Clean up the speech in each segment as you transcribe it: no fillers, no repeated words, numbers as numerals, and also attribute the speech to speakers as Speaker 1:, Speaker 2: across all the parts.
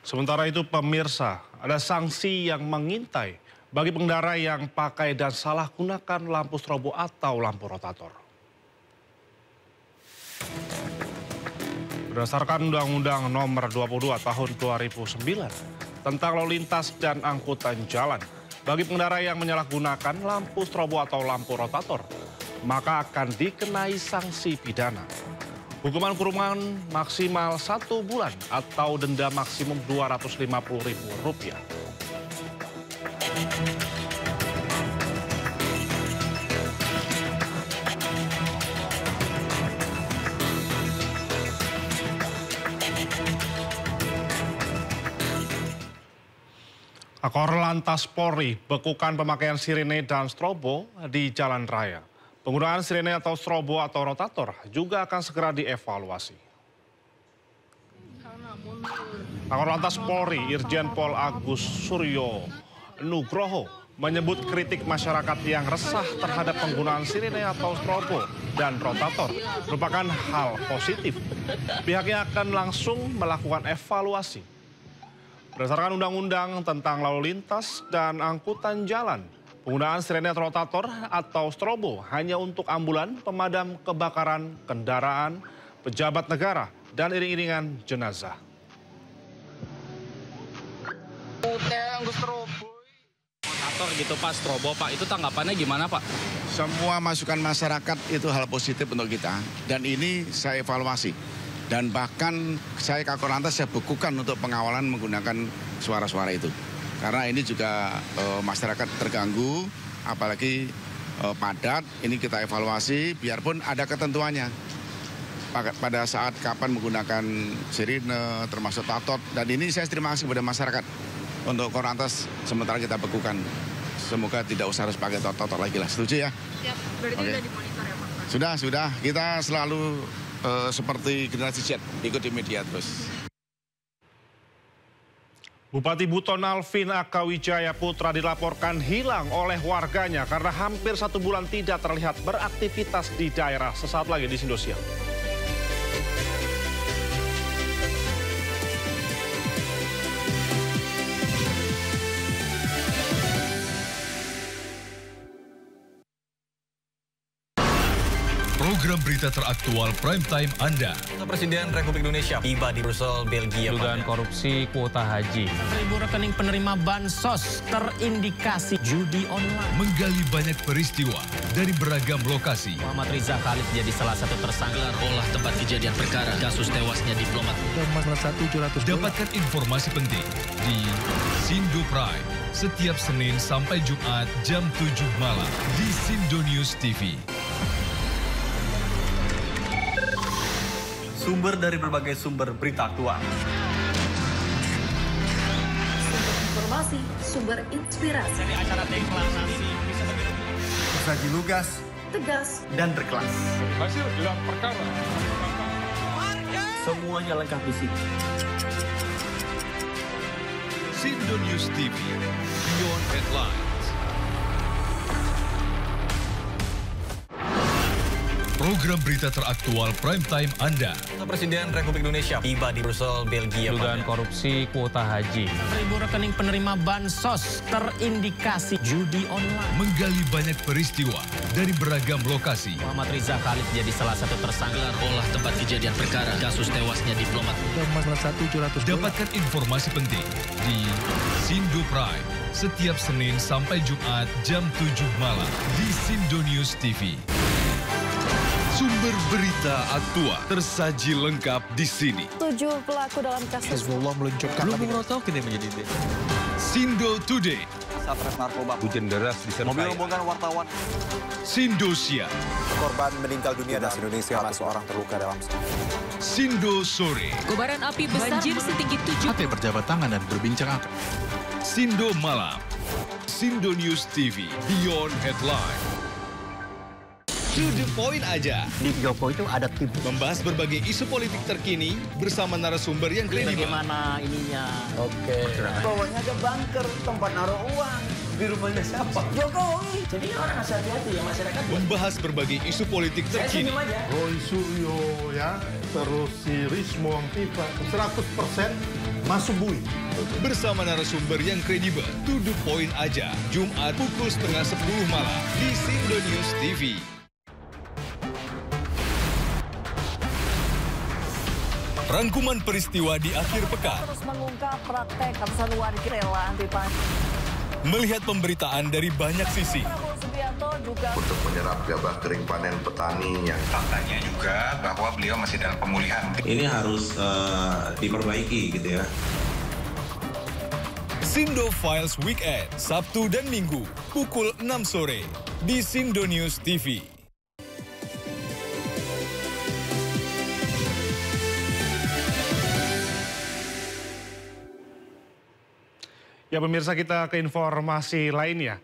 Speaker 1: Sementara itu pemirsa, ada sanksi yang mengintai bagi pengendara yang pakai dan salah gunakan lampu strobo atau lampu rotator. Berdasarkan Undang-Undang Nomor 22 Tahun 2009 tentang lalu lintas dan angkutan jalan, bagi pengendara yang menyalahgunakan lampu strobo atau lampu rotator, maka akan dikenai sanksi pidana. Hukuman kurungan maksimal 1 bulan atau denda maksimum Rp250.000. Korlantas Polri bekukan pemakaian sirene dan strobo di jalan raya. Penggunaan sirene atau strobo atau rotator juga akan segera dievaluasi. Korlantas Polri Irjen Pol Agus Suryo Nugroho menyebut kritik masyarakat yang resah terhadap penggunaan sirene atau strobo dan rotator merupakan hal positif. Pihaknya akan langsung melakukan evaluasi. Berdasarkan Undang-Undang tentang lalu lintas dan angkutan jalan, penggunaan sirene rotator atau strobo hanya untuk ambulan, pemadam kebakaran, kendaraan, pejabat negara, dan iring-iringan jenazah.
Speaker 2: Rotator gitu Pak, strobo Pak, itu tanggapannya gimana Pak?
Speaker 3: Semua masukan masyarakat itu hal positif untuk kita, dan ini saya evaluasi. Dan bahkan saya Kakor Lantas saya bekukan untuk pengawalan menggunakan suara-suara itu. Karena ini juga masyarakat terganggu, apalagi padat, ini kita evaluasi biarpun ada ketentuannya. Pada saat kapan menggunakan sirine, termasuk tatot, dan ini saya terima kasih kepada masyarakat untuk Kakor Lantas sementara kita bekukan. Semoga tidak usah harus pakai tatot lagi lah, setuju ya?
Speaker 4: Siap, berarti sudah dimonitor ya Pak?
Speaker 3: Sudah, kita selalu seperti generasi Z, ikut di media terus.
Speaker 1: Bupati Buton Alvin Akawijaya Putra dilaporkan hilang oleh warganya karena hampir 1 bulan tidak terlihat beraktivitas di daerah. Sesaat lagi di Indosiar.
Speaker 5: Program berita teraktual prime time Anda.
Speaker 6: Presiden Republik Indonesia tiba di Brussel, Belgia.
Speaker 7: Dugaan korupsi kuota haji.
Speaker 8: 1.000 rekening penerima bansos terindikasi judi online.
Speaker 5: Menggali banyak peristiwa dari beragam lokasi.
Speaker 8: Muhammad Riza Khalid jadi salah satu tersangka.
Speaker 2: Olah tempat kejadian perkara kasus tewasnya diplomat.
Speaker 5: Dapatkan informasi penting di Sindo Prime setiap Senin sampai Jumat jam 7 malam di Sindo News TV.
Speaker 6: Sumber dari berbagai sumber berita aktual.
Speaker 4: Sumber informasi, sumber inspirasi.
Speaker 6: Dari acara deklarasi bisa lebih
Speaker 3: Saji lugas,
Speaker 4: tegas,
Speaker 6: dan berkelas.
Speaker 7: Hasil gelar perkara.
Speaker 6: Semuanya lengkap di sini.
Speaker 5: Sindo News TV, Beyond Headlines. Program berita teraktual prime time Anda.
Speaker 6: Presiden Republik Indonesia tiba di Brussel, Belgia.
Speaker 7: Dugaan korupsi kuota haji.
Speaker 8: 1.000 rekening penerima bansos terindikasi judi online.
Speaker 5: Menggali banyak peristiwa dari beragam lokasi.
Speaker 8: Muhammad Riza Khalid jadi salah satu tersangka.
Speaker 2: Olah tempat kejadian perkara kasus tewasnya diplomat.
Speaker 5: Dapatkan informasi penting di Sindo Prime setiap Senin sampai Jumat jam 7 malam di Sindo News TV. Sumber berita aktual tersaji lengkap di sini.
Speaker 4: 7 pelaku dalam kasus
Speaker 6: Hezbollah meluncurkan Rotok ini menjadi
Speaker 5: Sindo Today.
Speaker 6: Satres narkoba.
Speaker 9: Hujan deras di sana.
Speaker 6: Mobil rombongan wartawan.
Speaker 5: Sindosia.
Speaker 10: Korban meninggal dunia dan Indonesia, seorang terluka dalam.
Speaker 5: Sindo Sore.
Speaker 4: kobaran api besar banjir setinggi 7.
Speaker 6: Hati berjabat tangan dan berbincang akan.
Speaker 5: Sindo Malam. Sindo News TV. Beyond Headline. To the point aja.
Speaker 8: Di Joko itu ada tim.
Speaker 5: Membahas berbagai isu politik terkini bersama narasumber yang kredibel.
Speaker 8: Bagaimana ininya?
Speaker 10: Oke. Bawahnya ada bunker, tempat naruh uang. Di rumahnya siapa? Jokowi. Jadi orang harus hati-hati ya masyarakat.
Speaker 5: Membahas berbagai isu politik terkini.
Speaker 10: Roy Suryo ya, terus si Rismon Tifa 100%
Speaker 9: masuk bui.
Speaker 5: Bersama narasumber yang kredibel, to the point aja. Jumat pukul 9:30 malam di Sindo News TV. Rangkuman peristiwa di akhir pekan.
Speaker 4: Terus mengungkap praktek ratusan warga rela anti pajak.
Speaker 5: Melihat pemberitaan dari banyak sisi.
Speaker 4: Prabowo Subianto juga
Speaker 11: untuk menyerap gabah kering panen petani yang
Speaker 12: faktanya juga bahwa beliau masih dalam pemulihan.
Speaker 13: Ini harus diperbaiki gitu ya.
Speaker 5: Sindo Files Weekend, Sabtu dan Minggu, pukul 6 sore di Sindo News TV.
Speaker 1: Ya pemirsa, kita ke informasi lainnya.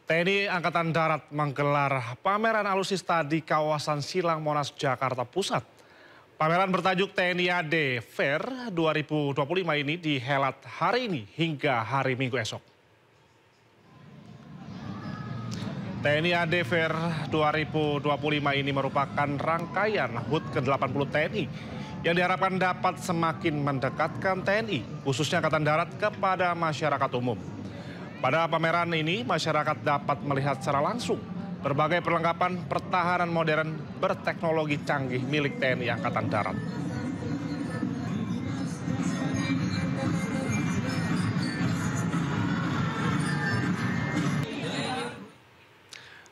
Speaker 1: TNI Angkatan Darat menggelar pameran alutsista di kawasan Silang Monas, Jakarta Pusat. Pameran bertajuk TNI AD Fair 2025 ini dihelat hari ini hingga hari Minggu esok. TNI AD Fair 2025 ini merupakan rangkaian HUT ke-80 TNI yang diharapkan dapat semakin mendekatkan TNI, khususnya Angkatan Darat, kepada masyarakat umum. Pada pameran ini, masyarakat dapat melihat secara langsung berbagai perlengkapan pertahanan modern berteknologi canggih milik TNI Angkatan Darat.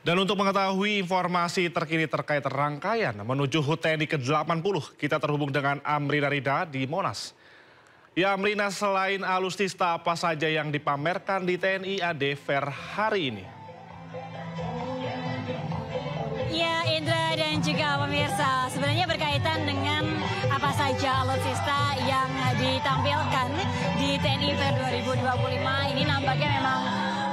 Speaker 1: Dan untuk mengetahui informasi terkini terkait rangkaian menuju HUT TNI ke-80, kita terhubung dengan Amrina Rida di Monas. Ya Amrina, selain alutsista apa saja yang dipamerkan di TNI AD Fair hari ini?
Speaker 14: Ya Indra dan juga pemirsa, sebenarnya berkaitan dengan apa saja alutsista yang ditampilkan di TNI Fair 2025 ini nampaknya memang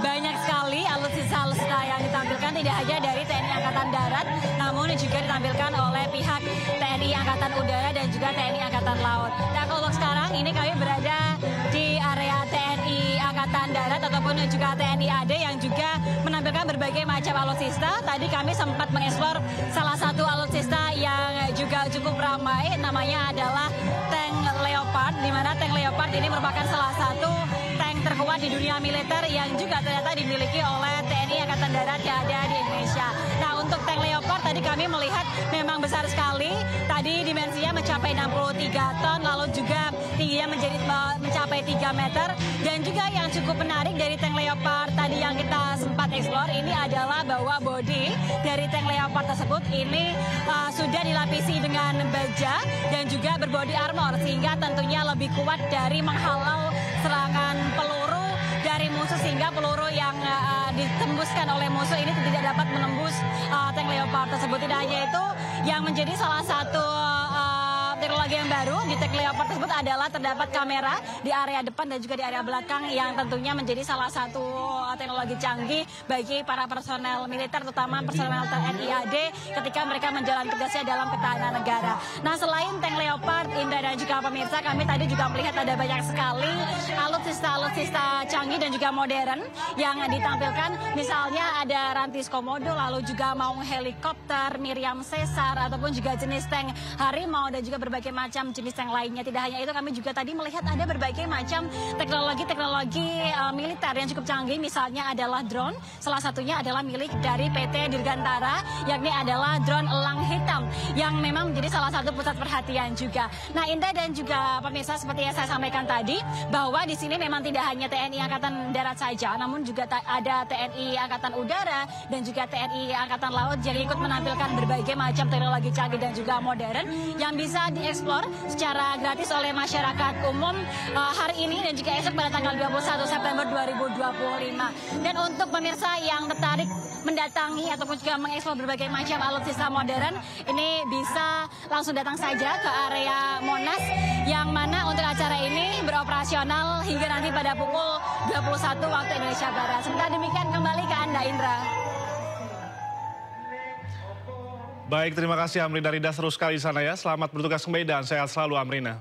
Speaker 14: banyak sekali alutsista yang ditampilkan, tidak hanya dari TNI Angkatan Darat, namun juga ditampilkan oleh pihak TNI Angkatan Udara dan juga TNI Angkatan Laut. Nah kalau sekarang ini kami berada di area TNI Angkatan Darat ataupun juga TNI AD yang juga menampilkan berbagai macam alutsista. Tadi kami sempat mengeksplor salah satu alutsista yang juga cukup ramai, namanya adalah tank Leopard, di mana tank Leopard ini merupakan salah satu tank terkuat di dunia militer yang juga ternyata dimiliki oleh TNI Angkatan Darat yang ada di Indonesia. Nah untuk tank Leopard tadi kami melihat memang besar sekali, tadi dimensinya mencapai 63 ton, lalu juga tingginya mencapai 3 meter. Dan juga yang cukup menarik dari tank Leopard tadi yang kita sempat eksplor ini adalah bahwa bodi dari tank Leopard tersebut ini sudah dilapisi dengan baja dan juga berbodi armor, sehingga tentunya lebih kuat dari menghalau serangan peluru dari musuh, sehingga peluru yang ditembuskan oleh musuh ini tidak dapat menembus tank Leopard tersebut. Tidak hanya itu, yang menjadi salah satu teknologi yang baru di tank Leopard tersebut adalah terdapat kamera di area depan dan juga di area belakang yang tentunya menjadi salah satu teknologi canggih bagi para personel militer, terutama personel TNI AD ketika mereka menjalankan tugasnya dalam ketahanan negara. Nah selain tank Leopard, Indra dan juga pemirsa, kami tadi juga melihat ada banyak sekali alutsista canggih dan juga modern yang ditampilkan. Misalnya ada Rantis Komodo, lalu juga maung helikopter, Miriam Caesar, ataupun juga jenis tank Harimau dan juga berbagai macam jenis tank lainnya. Tidak hanya itu, kami juga tadi melihat ada berbagai macam teknologi militer yang cukup canggih. Misalnya adalah drone, salah satunya adalah milik dari PT Dirgantara, yakni adalah drone elang hitam yang memang menjadi salah satu pusat perhatian juga. Nah Indra dan juga pemirsa, seperti yang saya sampaikan tadi, bahwa di sini memang tidak hanya TNI Angkatan Darat saja, namun juga ada TNI Angkatan Udara dan juga TNI Angkatan Laut yang ikut menampilkan berbagai macam teknologi canggih dan juga modern yang bisa dieksplor secara gratis oleh masyarakat umum hari ini dan juga esok pada tanggal 21 September 2025. Dan untuk pemirsa yang tertarik mendatangi ataupun juga mengeksplor berbagai macam alutsista modern, ini bisa langsung datang saja ke area Monas, yang mana untuk acara ini beroperasional hingga nanti pada pukul 21 waktu Indonesia Barat. Sementara demikian, kembali ke Anda Indra.
Speaker 1: Baik, terima kasih Amrina Rida, seru sekali di sana ya. Selamat bertugas kembali dan sehat selalu Amrina.